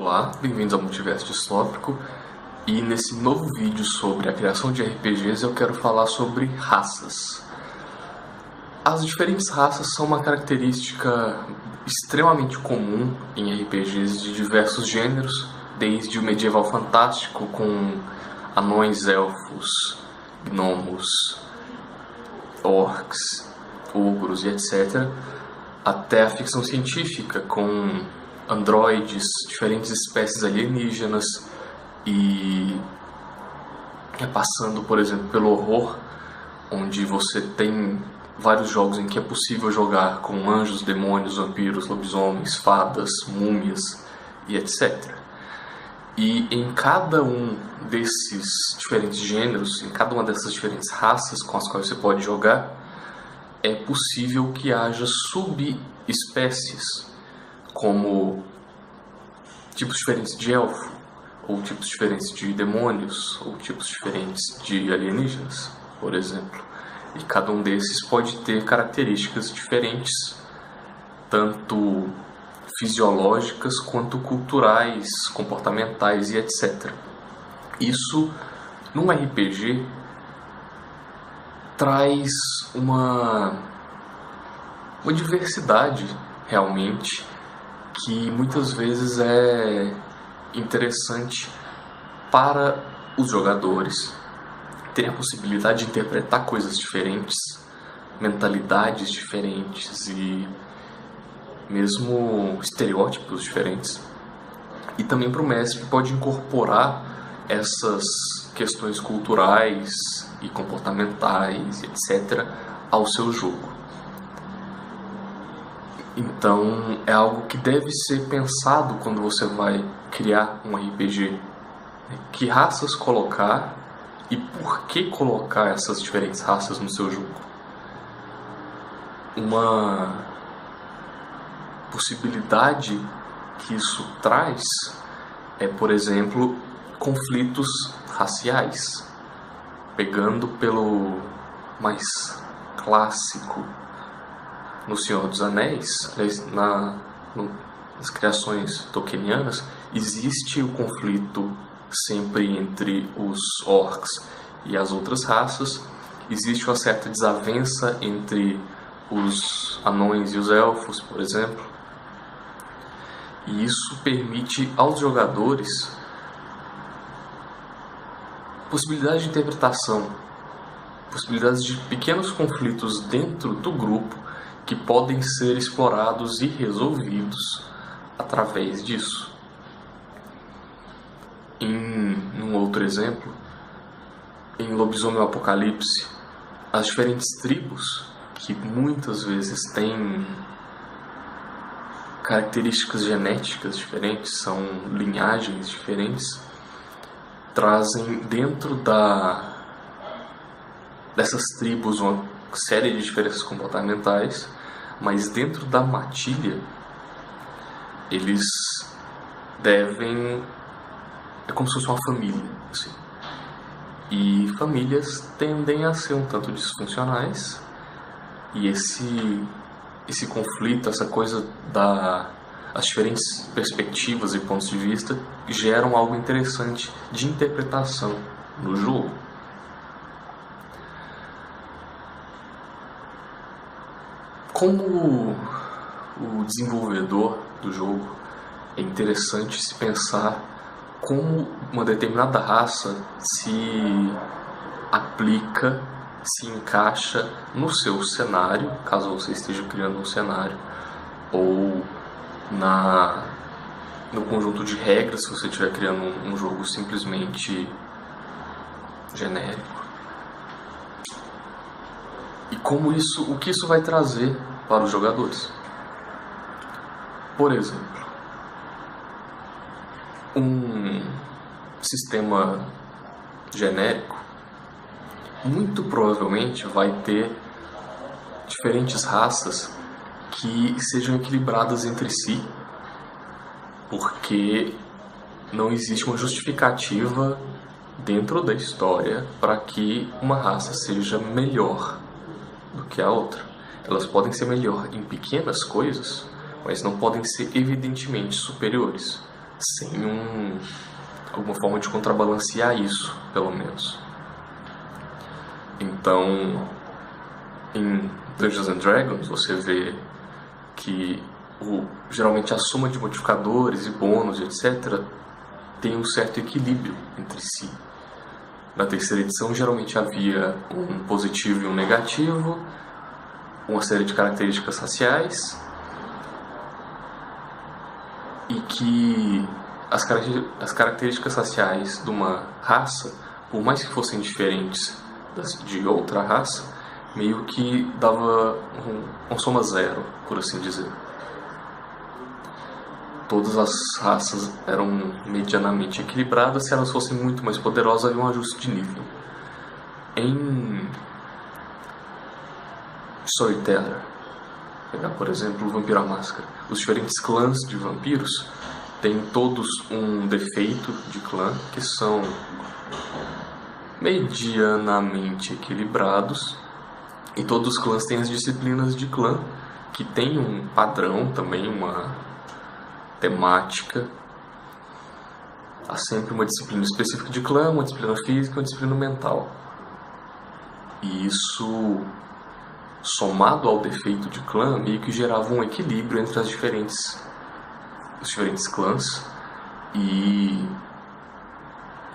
Olá, bem-vindos ao Multiverso Distópico, e nesse novo vídeo sobre a criação de RPGs eu quero falar sobre raças. As diferentes raças são uma característica extremamente comum em RPGs de diversos gêneros, desde o medieval fantástico com anões, elfos, gnomos, orcs, ogros e etc., até a ficção científica com androides, diferentes espécies alienígenas e passando, por exemplo, pelo horror, onde você tem vários jogos em que é possível jogar com anjos, demônios, vampiros, lobisomens, fadas, múmias e etc. E em cada um desses diferentes gêneros, em cada uma dessas diferentes raças com as quais você pode jogar, é possível que haja subespécies, como tipos diferentes de elfo, ou tipos diferentes de demônios, ou tipos diferentes de alienígenas, por exemplo. E cada um desses pode ter características diferentes, tanto fisiológicas quanto culturais, comportamentais e etc. Isso, num RPG, traz uma diversidade realmente que muitas vezes é interessante para os jogadores terem a possibilidade de interpretar coisas diferentes, mentalidades diferentes e mesmo estereótipos diferentes. E também para o mestre pode incorporar essas questões culturais e comportamentais, etc., ao seu jogo. Então é algo que deve ser pensado quando você vai criar um RPG. Que raças colocar e por que colocar essas diferentes raças no seu jogo. Uma possibilidade que isso traz é, por exemplo, conflitos raciais. Pegando pelo mais clássico no Senhor dos Anéis, nas criações tolkienianas, existe o conflito sempre entre os orcs e as outras raças. Existe uma certa desavença entre os anões e os elfos, por exemplo. E isso permite aos jogadores possibilidade de interpretação, possibilidades de pequenos conflitos dentro do grupo que podem ser explorados e resolvidos através disso. Em um outro exemplo, em Lobisomem Apocalipse, as diferentes tribos, que muitas vezes têm características genéticas diferentes, são linhagens diferentes, trazem dentro dessas tribos uma série de diferenças comportamentais, mas dentro da matilha eles devem... é como se fosse uma família, assim. E famílias tendem a ser um tanto disfuncionais, e esse conflito, essa coisa as diferentes perspectivas e pontos de vista geram algo interessante de interpretação no jogo. Como o desenvolvedor do jogo, é interessante se pensar como uma determinada raça se aplica, se encaixa no seu cenário, caso você esteja criando um cenário, ou no conjunto de regras, se você estiver criando um jogo simplesmente genérico. E o que isso vai trazer para os jogadores. Por exemplo, um sistema genérico muito provavelmente vai ter diferentes raças que sejam equilibradas entre si, porque não existe uma justificativa dentro da história para que uma raça seja melhor do que a outra. Elas podem ser melhor em pequenas coisas, mas não podem ser evidentemente superiores. sem alguma forma de contrabalancear isso, pelo menos. Então, em Dungeons and Dragons, você vê que geralmente a soma de modificadores e bônus, etc., tem um certo equilíbrio entre si. Na terceira edição, geralmente havia um positivo e um negativo, uma série de características raciais, e que as características raciais de uma raça, por mais que fossem diferentes de outra raça, meio que dava uma soma zero, por assim dizer. Todas as raças eram medianamente equilibradas. Se elas fossem muito mais poderosas, havia um ajuste de nível. Em Storyteller, pegar por exemplo o Vampiro à Máscara, os diferentes clãs de vampiros têm todos um defeito de clã, que são medianamente equilibrados, e todos os clãs têm as disciplinas de clã, que tem um padrão também, uma temática. Há sempre uma disciplina específica de clã, uma disciplina física e uma disciplina mental. E isso, somado ao defeito de clã, meio que gerava um equilíbrio entre os diferentes clãs, e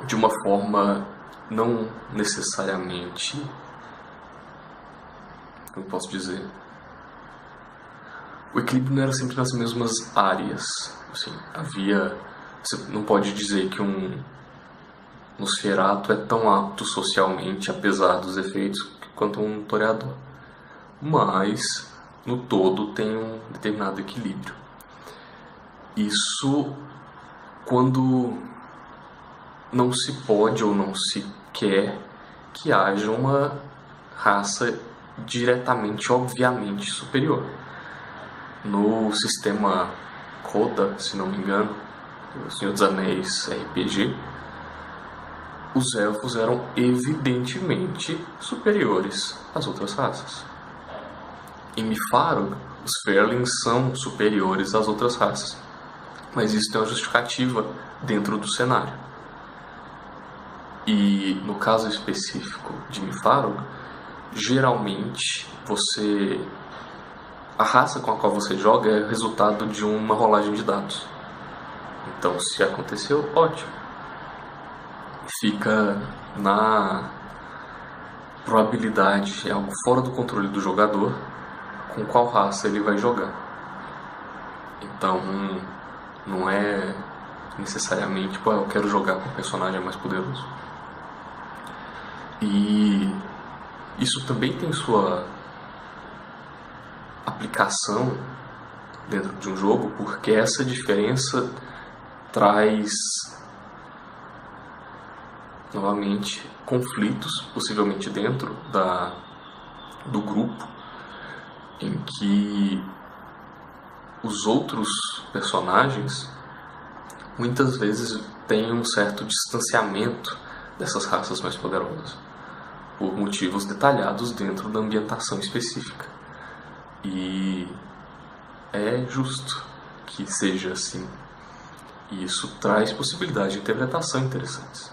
de uma forma não necessariamente, como posso dizer, o equilíbrio não era sempre nas mesmas áreas. Assim, você não pode dizer que um Nosferatu é tão apto socialmente, apesar dos efeitos, quanto um toreador. Mas, no todo, tem um determinado equilíbrio. Isso quando não se pode ou não se quer que haja uma raça diretamente, obviamente, superior. No sistema Coda, se não me engano, o Senhor dos Anéis RPG, os elfos eram evidentemente superiores às outras raças. Em Mifaro, os Faerlings são superiores às outras raças, mas isso tem uma justificativa dentro do cenário. E no caso específico de Mifaro, geralmente a raça com a qual você joga é resultado de uma rolagem de dados. Então, se aconteceu, ótimo. Fica na probabilidade, é algo fora do controle do jogador, com qual raça ele vai jogar. Então, não é necessariamente, eu quero jogar com o personagem mais poderoso. E isso também tem sua aplicação dentro de um jogo, porque essa diferença traz novamente conflitos, possivelmente dentro do grupo, em que os outros personagens muitas vezes têm um certo distanciamento dessas raças mais poderosas, por motivos detalhados dentro da ambientação específica. E é justo que seja assim. E isso traz possibilidades de interpretação interessantes.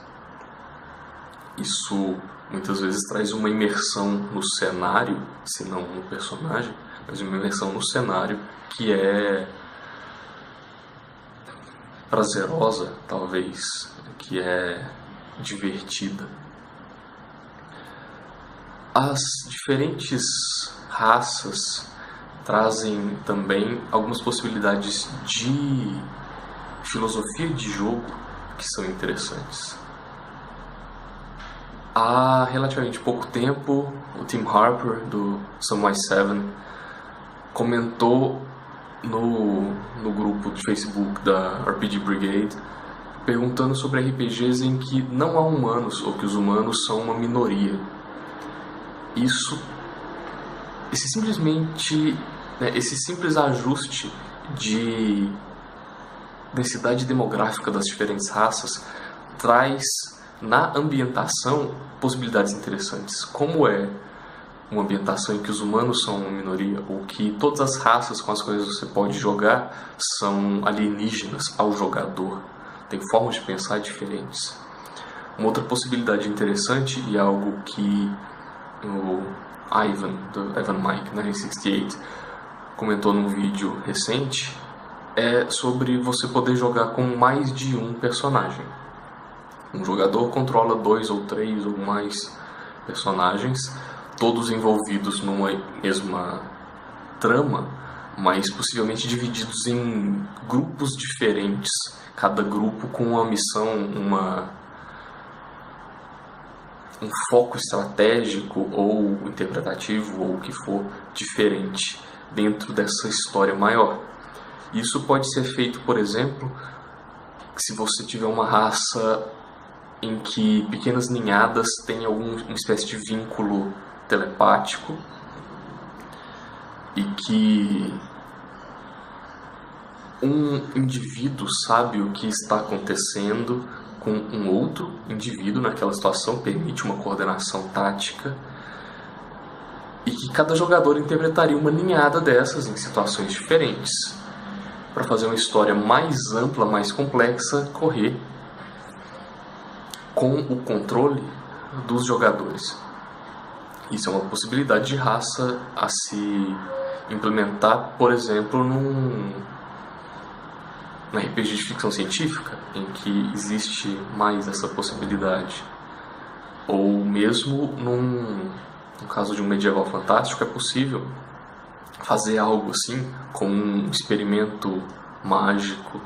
Isso muitas vezes traz uma imersão no cenário, se não no personagem, mas uma imersão no cenário que é prazerosa, talvez, que é divertida. As diferentes raças trazem também algumas possibilidades de filosofia de jogo que são interessantes. Há relativamente pouco tempo, o Tim Harper, do Samwise 7, comentou no grupo de Facebook da RPG Brigade, perguntando sobre RPGs em que não há humanos, ou que os humanos são uma minoria. Esse simples ajuste de densidade demográfica das diferentes raças traz na ambientação possibilidades interessantes, como é uma ambientação em que os humanos são uma minoria, ou que todas as raças com as quais você pode jogar são alienígenas ao jogador. Tem formas de pensar diferentes. Uma outra possibilidade interessante, e algo que o Ivan, do Ivan Mike 968, comentou num vídeo recente, é sobre você poder jogar com mais de um personagem. Um jogador controla 2 ou 3 ou mais personagens, todos envolvidos numa mesma trama, mas possivelmente divididos em grupos diferentes, cada grupo com uma missão, um foco estratégico ou interpretativo ou o que for diferente dentro dessa história maior. Isso pode ser feito, por exemplo, se você tiver uma raça em que pequenas ninhadas têm alguma espécie de vínculo telepático e que um indivíduo sabe o que está acontecendo com um outro indivíduo naquela situação, permite uma coordenação tática, e que cada jogador interpretaria uma ninhada dessas em situações diferentes, para fazer uma história mais ampla, mais complexa, correr com o controle dos jogadores. Isso é uma possibilidade de raça a se implementar, por exemplo, num RPG de ficção científica, em que existe mais essa possibilidade. Ou mesmo no caso de um medieval fantástico, é possível fazer algo assim, com um experimento mágico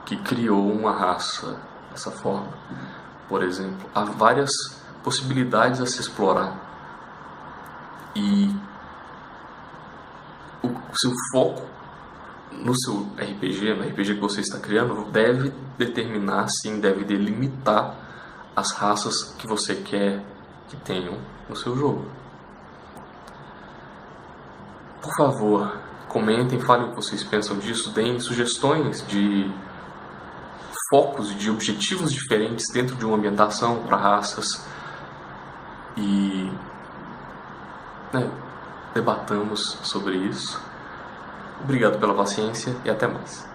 que criou uma raça dessa forma. Por exemplo, há várias possibilidades a se explorar. E o seu foco no seu RPG, no RPG que você está criando, deve determinar, sim, deve delimitar as raças que você quer que tenham no seu jogo. Por favor, comentem, falem o que vocês pensam disso, deem sugestões de focos e de objetivos diferentes dentro de uma ambientação para raças e debatamos sobre isso. Obrigado pela paciência e até mais.